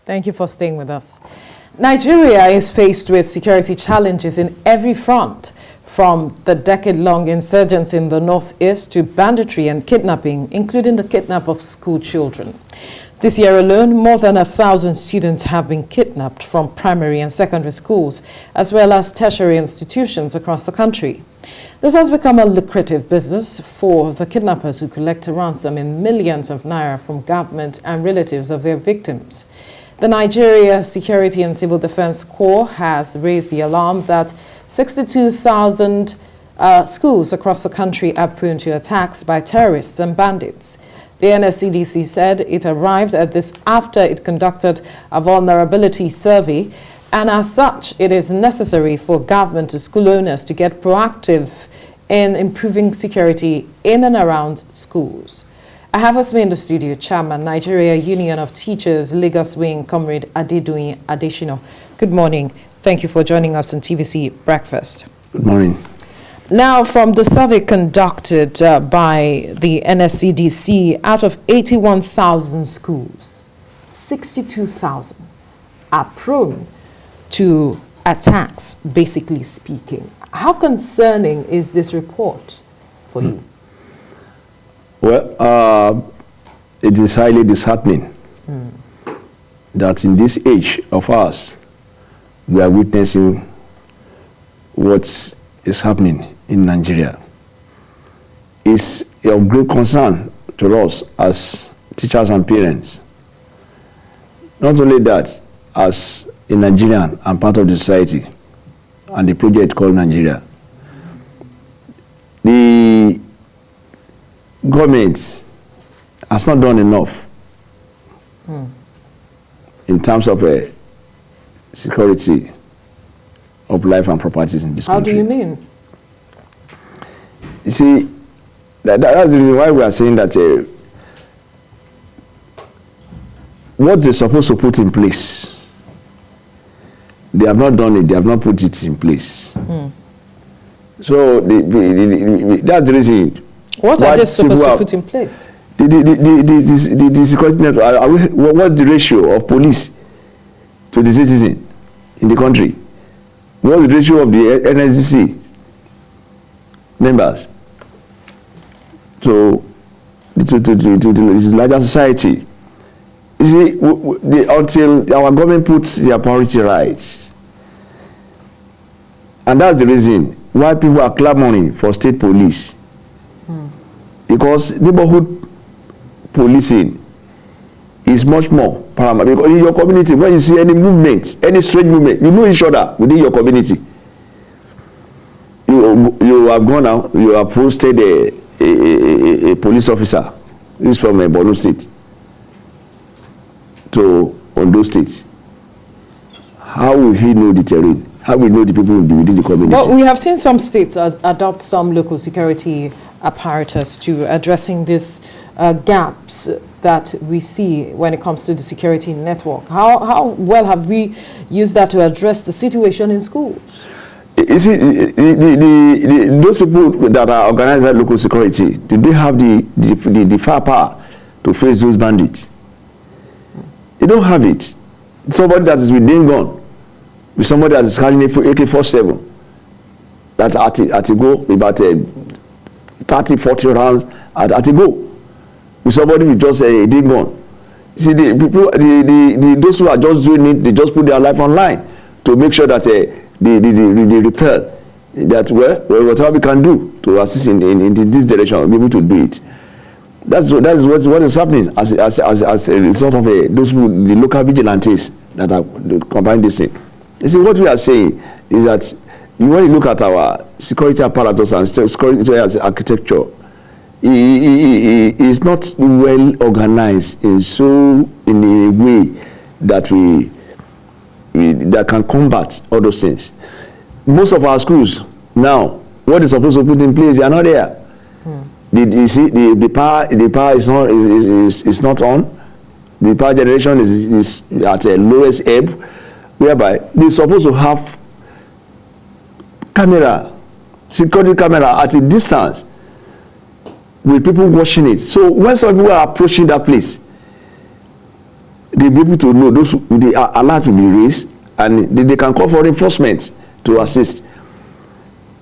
Thank you for staying with us. Nigeria is faced with security challenges in every front, from the decade-long insurgents in the northeast to banditry and kidnapping, including the kidnap of school children. This year alone, more than 1,000 students have been kidnapped from primary and secondary schools, as well as tertiary institutions across the country. This has become a lucrative business for the kidnappers who collect a ransom in millions of naira from government and relatives of their victims. The Nigeria Security and Civil Defense Corps has raised the alarm that 62,000 schools across the are prone to attacks by terrorists and bandits. The NSCDC said it arrived at this after it conducted a vulnerability survey, and as such, it is necessary for government to school owners to get proactive in improving security in and around schools. I have with me in the studio Chairman, Nigeria Union of Teachers, Lagos Wing, Comrade Adedoyin Adeshina. Good morning. Thank you for joining us on TVC Breakfast. Good morning. Now, from the survey conducted by the NSCDC, out of 81,000 schools, 62,000 are prone to attacks, basically speaking. How concerning is this report for you? Well, it is highly disheartening that in this age of ours, we are witnessing what is happening in Nigeria. It's of great concern to us as teachers and parents. Not only that, as a Nigerian and part of the society and the project called Nigeria, the government has not done enough in terms of security of life and properties in this country. How do you mean? You see, that's the reason why we are saying that what they're supposed to put in place, they have not done it, they have not put it in place. So that's the reason. What are they supposed to put in place? The security network, what's the ratio of police to the citizen in the country? What's the ratio of the NSCDC members to the larger society? You see, until our government puts their priority right, and that's the reason why people are clamoring for state police. Because neighborhood policing is much more paramount. Because in your community, when you see any movement, any strange movement, you know each other within your community. You have gone out, you have posted a police officer, this is from Borno State, to Ondo State. How will he know the terrain? How will he know the people within the community? Well, we have seen some states adopt some local security apparatus to addressing these gaps that we see when it comes to the security network. How well have we used that to address the situation in schools? You see, those people that are organized that local security, do they have the firepower to face those bandits? They don't have it. Somebody that is within gun, with somebody that is carrying AK-47, that at a go about 30, 40 rounds at a go, with somebody with just a dig gun. See, the people, those who are just doing it, they just put their life online to make sure that they repel that whatever we can do to assist in this direction, we'll be able to do it. That's what is happening as a result of the local vigilantes that are combined this thing. You see, what we are saying is that when you look at our security apparatus and security architecture, it is not well organized in a way that that can combat all those things. Most of our schools now, what is supposed to put in place, they are not there. You see, the power is not on. The power generation is at the lowest ebb, whereby they're supposed to have security camera at a distance with people watching it. So when some people are approaching that place, they'll be able to know those the alert will be raised, and they can call for reinforcement to assist.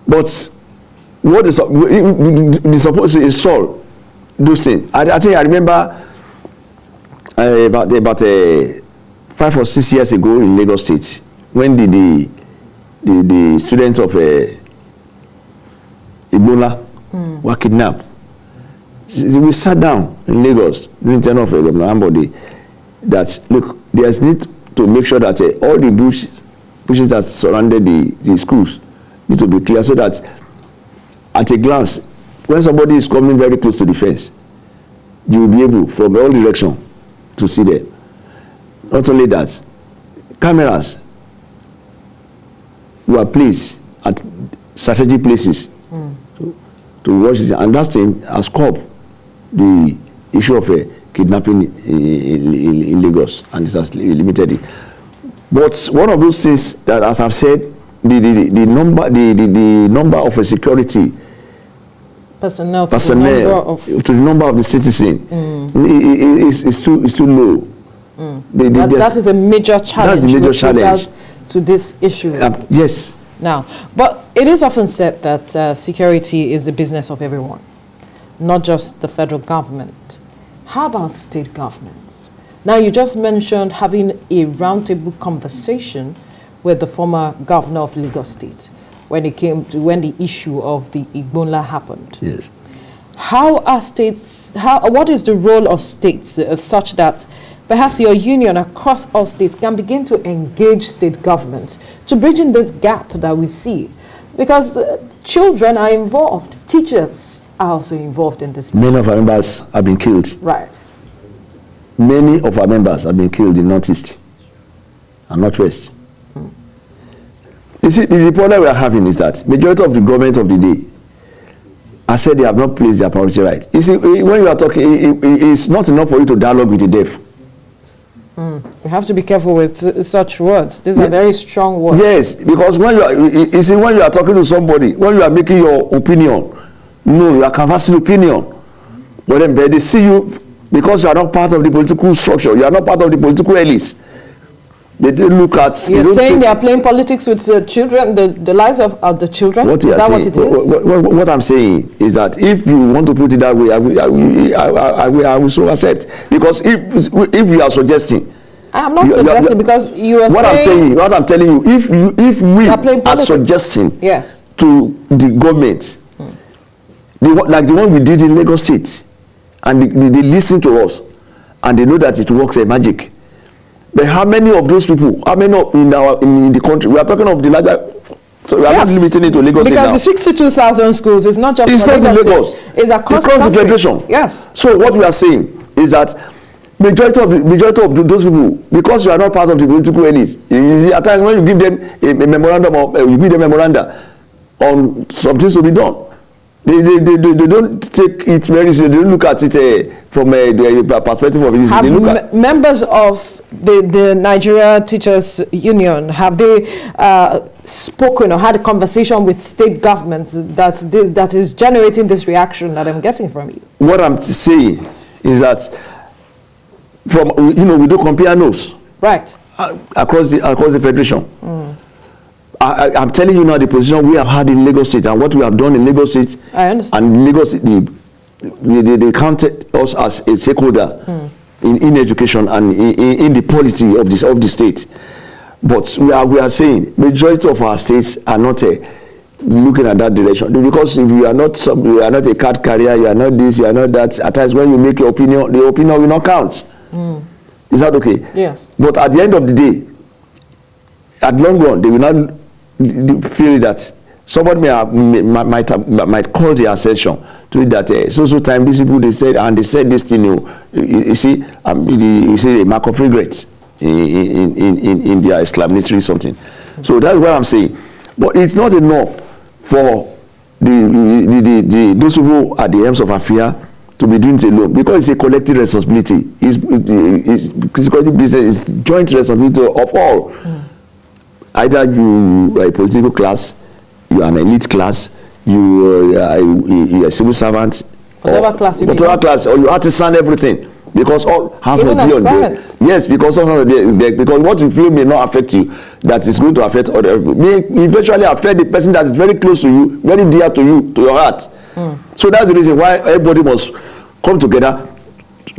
But what is they supposed to install those things? I think I remember about 5 or 6 years ago in Lagos State, when the students of Ebola were kidnapped. We sat down in Lagos during the tenure of Governor Ambode that, look, there's need to make sure that all the bushes that surrounded the schools need to be clear, so that at a glance, when somebody is coming very close to the fence, you will be able, from all directions, to see them. Not only that, cameras were placed at strategic places to watch it, and that thing has curbed the issue of kidnapping in Lagos, and it has limited it. But one of those things that, as I've said, the number of a security personnel to the number of the citizens is too low. That is a major challenge. That's a major challenge to this issue. Yes. Now, but it is often said that security is the business of everyone, not just the federal government. How about state governments? Now, you just mentioned having a roundtable conversation with the former governor of Lagos State when the issue of the Ebola happened. Yes. What is the role of states such that perhaps your union across all states can begin to engage state governments to bridge in this gap that we see? Because children are involved, teachers are also involved in this. Many of our members have been killed. Right. Many of our members have been killed in Northeast and Northwest. You see, the problem we are having is that majority of the government of the day, I said, they have not placed their priority right. You see, when you are talking, it's not enough for you to dialogue with the deaf. We have to be careful with such words. These are very strong words. Yes, because when you are talking to somebody, when you are making your opinion, you are canvassing opinion. But then they see you, because you are not part of the political structure, you are not part of the political elites. They look at. You're saying they are playing politics with the children, the lives of the children? What is that saying, what it is? What I'm saying is that if you want to put it that way, I will so accept. Because if you are suggesting. I am not suggesting, because you are saying. What I'm telling you, if we are suggesting to the government, like the one we did in Lagos State, and they listen to us, and they know that it works a magic. But how many of those people, how many in the country, we are talking of the larger, so we are not limiting it to Lagos State now. Because the 62,000 schools is not just it's not in Lagos. It's across the federation. Yes. So what we are saying is that majority of those people, because you are not part of the political elite, at times when you give them a memorandum, or you give them a memoranda on some things to be done, they don't take it very seriously. They don't look at it from the perspective of it. Members of the Nigeria Teachers Union, have they spoken or had a conversation with state governments that is generating this reaction that I'm getting from you? What I'm saying is that we do compare notes. Right. Across the federation. I'm telling you now the position we have had in Lagos State and what we have done in Lagos State. I understand. And Lagos State, they counted us as a stakeholder in education and in the polity of the state. But we are saying majority of our states are not looking at that direction, because if you are not a card carrier, you are not this, you are not that. At times when you make your opinion, the opinion will not count. Is that okay? Yes. But at the end of the day, at long run, they will not feel that somebody might call the attention to it that so time these people they said this thing. You see a mark of regret in their exclamatory something. So that's what I'm saying. But it's not enough for those people at the helms of affairs to be doing it alone, because it's a collective responsibility. It's collective business. It's joint responsibility of all. Either you are a political class, you are an elite class, you are a civil servant, whatever class, or you artisan, everything. Because all hands Even must be as on deck. parents. Yes, because all hands must be on deck. Because what you feel may not affect you, that is going to affect other people. May eventually affect the person that is very close to you, very dear to you, to your heart. So that's the reason why everybody must come together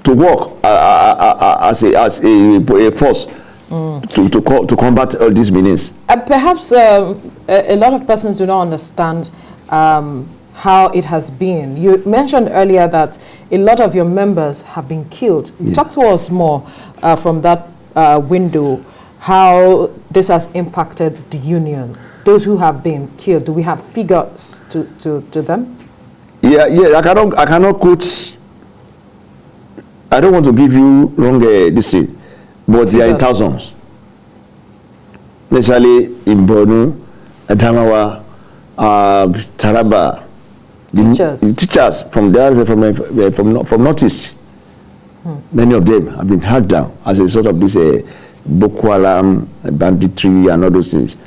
to work as a force to combat all these menaces. Perhaps a lot of persons do not understand how it has been. You mentioned earlier that a lot of your members have been killed. Yeah. Talk to us more from that window, how this has impacted the union. Those who have been killed, do we have figures to them? Yeah, I cannot quote. I don't want to give you wrong this thing, but they are in thousands. Especially in Borno, Adamawa, Taraba. The teachers from there, from Northeast, many of them have been held down as a result of this Boko Haram, banditry, and all those things.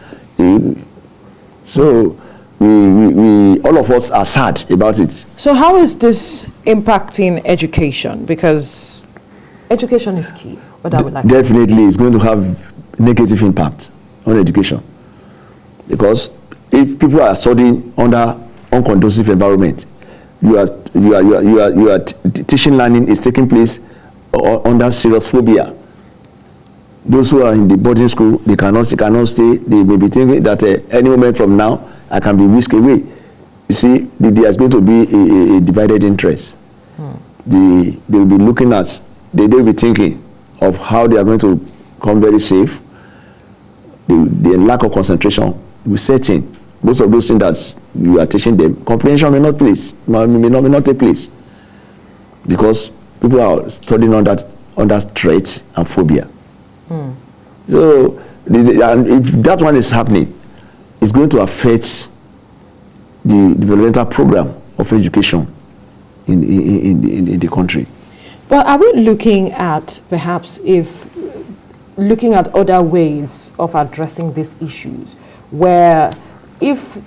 So we all of us are sad about it. So how is this impacting education? Because education is key. What I would like. Definitely, it's going to have negative impact on education, because if people are studying under unconducive environment, teaching learning is taking place under serious phobia. Those who are in the boarding school, they cannot stay. They may be thinking that any moment from now I can be whisked away. You see, there's going to be a divided interest. They will be looking at, they will be thinking of how they are going to come very safe. The lack of concentration will set in. Most of those things that you are teaching them, comprehension may not take place, because people are studying under threat and phobia. So, and if that one is happening, it's going to affect the developmental program of education in the country. But are we looking at looking at other ways of addressing these issues, where if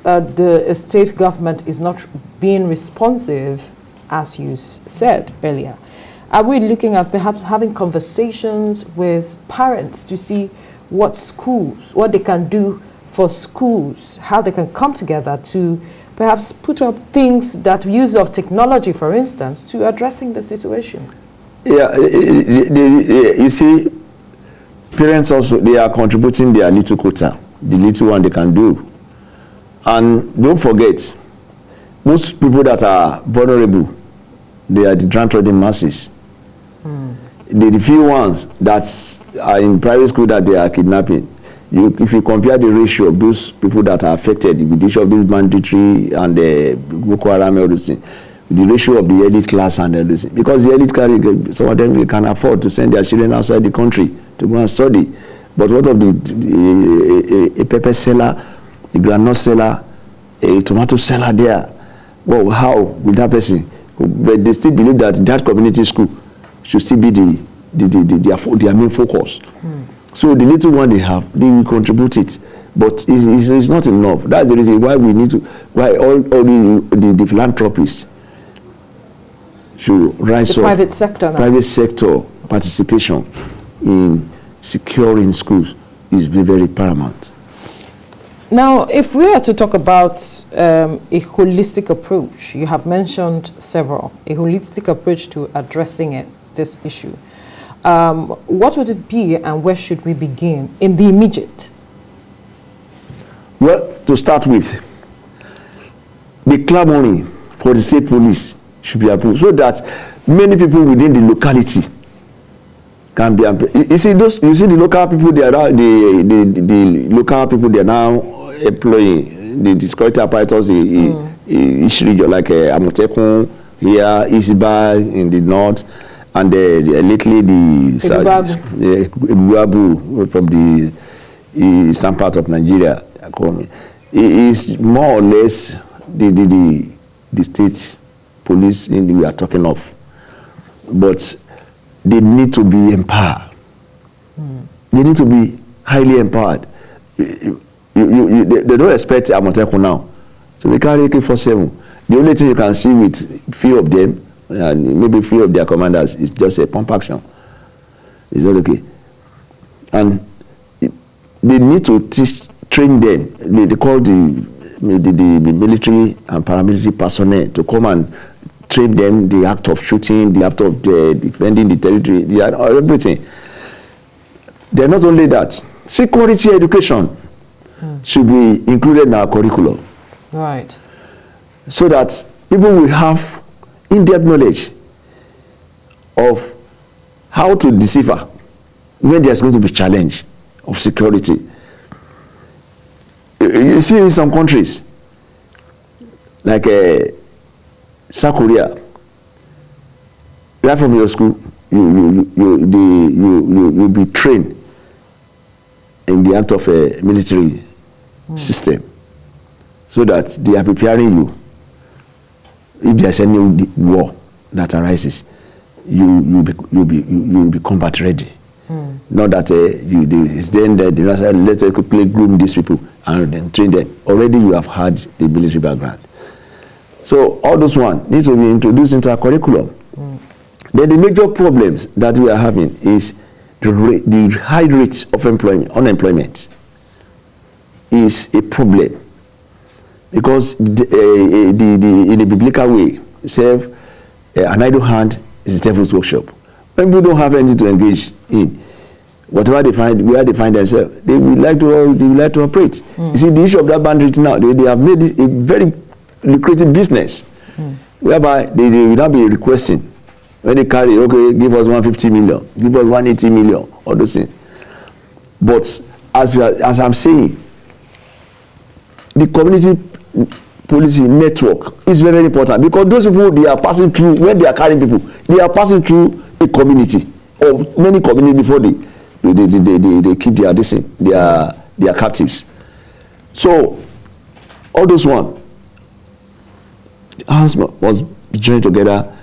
the state government is not being responsive, as you said earlier, are we looking at perhaps having conversations with parents to see what they can do for schools, how they can come together to perhaps put up things that use of technology, for instance, to addressing the situation? Yeah, you see, parents also, they are contributing their little quota, the little one they can do. And don't forget, most people that are vulnerable, they are the downtrodden masses. The few ones that are in private school that they are kidnapping, if you compare the ratio of those people that are affected with the issue of this banditry and the Boko Haram, all those things, the ratio of the elite class and all those things, because the elite class, some of them can afford to send their children outside the country to go and study. But what of a pepper seller, a groundnut seller, a tomato seller there? Well, how will that person? But they still believe that community school should still be their main focus. So the little one they have, they will contribute it, but it's not enough. That's the reason why we need to, why all the philanthropists should rise up. Private sector participation in securing schools is very, very paramount. Now, if we are to talk about a holistic approach, you have mentioned several, a holistic approach to addressing this issue. What would it be, and where should we begin in the immediate? Well, to start with, the clamoring for the state police should be approved, so that many people within the locality can be. You see the local people. They are the local people. They are now employing the security apparatus. Each region, like Amotekun here, Isiba in the north. And lately the Ebuabu from the eastern part of Nigeria, is more or less the state police we are talking of, but they need to be empowered. They need to be highly empowered. They don't expect Amotekun now, so they carry AK-47. The only thing you can see with few of them and maybe few of their commanders, it's just a pump action. Is that okay? And they need to train them. They call the military and paramilitary personnel to come and train them the act of shooting, the act of defending the territory, everything. They're not only that. Security education should be included in our curriculum. Right. So that people will have in-depth knowledge of how to decipher when there's going to be challenge of security. You see in some countries, like South Korea, right from your school, you'll be trained in the act of a military system, so that they are preparing you. If there's any war that arises, you'll be combat ready. Not that it's then that they say, let's quickly groom these people and then train them. Already you have had the military background. So all those ones need to be introduced into our curriculum. Then the major problems that we are having is the high rates of unemployment is a problem, because in the biblical way, say an idle hand is the devil's workshop. When people don't have anything to engage in, whatever they find, where they find themselves, they would like to operate. You see, the issue of that bandit now, they have made it a very lucrative business, whereby they will not be requesting. When they carry, okay, give us 150 million, give us 180 million, all those things. But as I'm saying, the community policy network is very, very important, because those people, they are passing through, when they are carrying people, they are passing through a community or many communities before they keep their captives. So all those ones, hands must be joined together.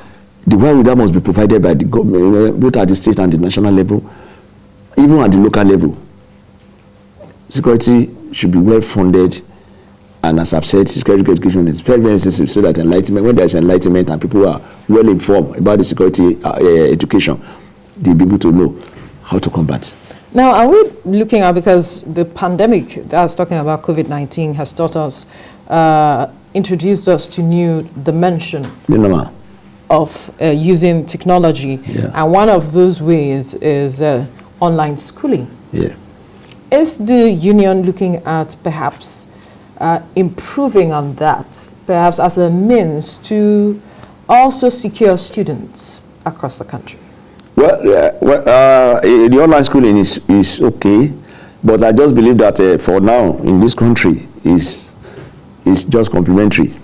The wherewithal must be provided by the government, both at the state and the national level, even at the local level. Security should be well funded, and as I've said, security education is very, very necessary, so that enlightenment, when there's enlightenment and people are well informed about the security education, they'll be able to know how to combat. Now, are we looking at, because the pandemic that I was talking about, COVID-19, has taught us, introduced us to new dimension of using technology, and one of those ways is online schooling. Is the union looking at perhaps improving on that, perhaps as a means to also secure students across the country? Well, the online schooling is okay, but I just believe that for now in this country is just complementary.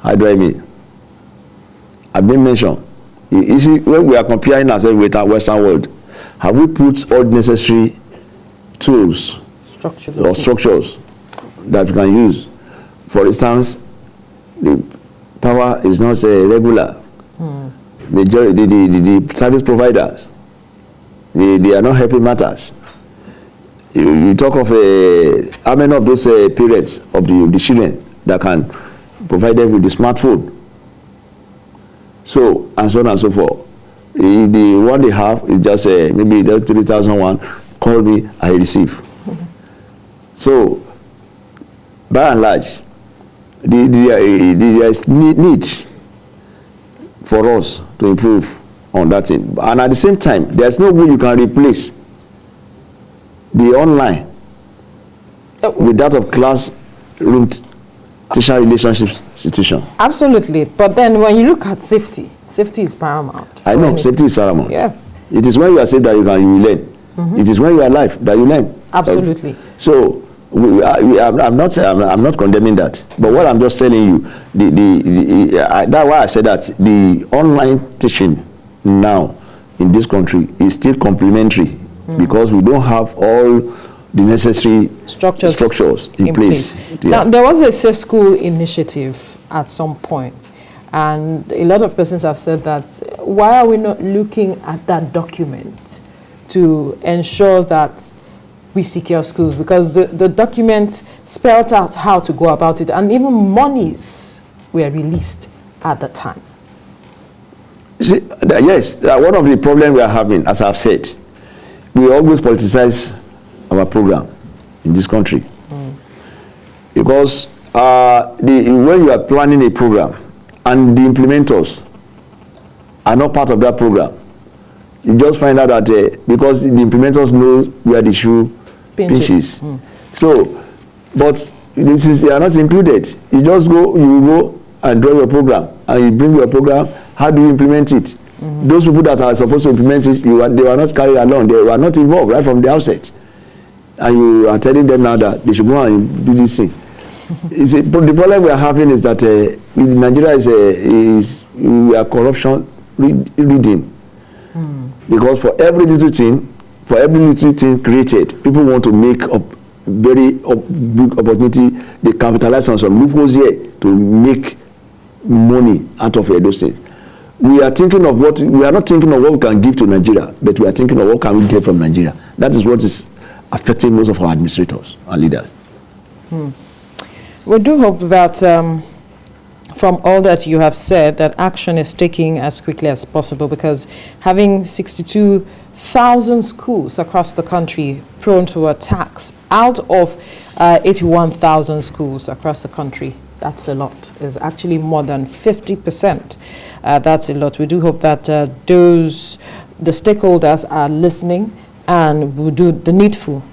How do I mean? I've been mentioned. You see, when we are comparing ourselves with our Western world, have we put all necessary tools or structures that we can use? For instance, the power is not regular. The service providers, they are not helping matters. You talk of how many of those parents of the children that can provide them with the smartphone, so and so on and so forth. The one they have is just maybe 3,001. Call me, I receive. So by and large, there is need for us to improve on that thing. And at the same time, there's no way you can replace the online with that of classroom teacher relationship situation. Absolutely. But then when you look at safety is paramount. I know, safety is paramount. Yes. It is when you are safe that you learn. It is when you are alive that you learn. Absolutely. So I'm not condemning that, but what I'm just telling you, that's why I said that the online teaching now in this country is still complementary, because we don't have all the necessary structures in place. Now, there was a Safe School initiative at some point, and a lot of persons have said that, why are we not looking at that document to ensure that we secure schools? Because the document spelled out how to go about it, and even monies were released at the time. See, yes, one of the problems we are having, as I've said, we always politicize our program in this country. Because when you are planning a program and the implementers are not part of that program, you just find out that because the implementers know where the shoe pinches. So, but they are not included. You just go and draw your program, and you bring your program. How do you implement it? Those people that are supposed to implement it, they were not carried along. They were not involved right from the outset. And you are telling them now that they should go and do this thing. The problem we are having is that Nigeria we are corruption reading. Because for every little thing created, people want to make a very big opportunity. They capitalize on some loopholes here to make money out of those things. We are not thinking of what we can give to Nigeria, but we are thinking of what can we get from Nigeria. That is what is affecting most of our administrators and leaders. We do hope that from all that you have said, that action is taking as quickly as possible, because having 62,000 schools across the country prone to attacks out of 81,000 schools across the country, that's a lot. It's actually more than 50%. That's a lot. We do hope that the stakeholders are listening and will do the needful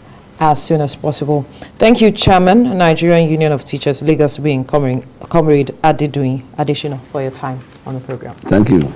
as soon as possible. Thank you, Chairman, Nigerian Union of Teachers, Lagos Wing, Comrade Adedoyin Adesina, for your time on the program. Thank you.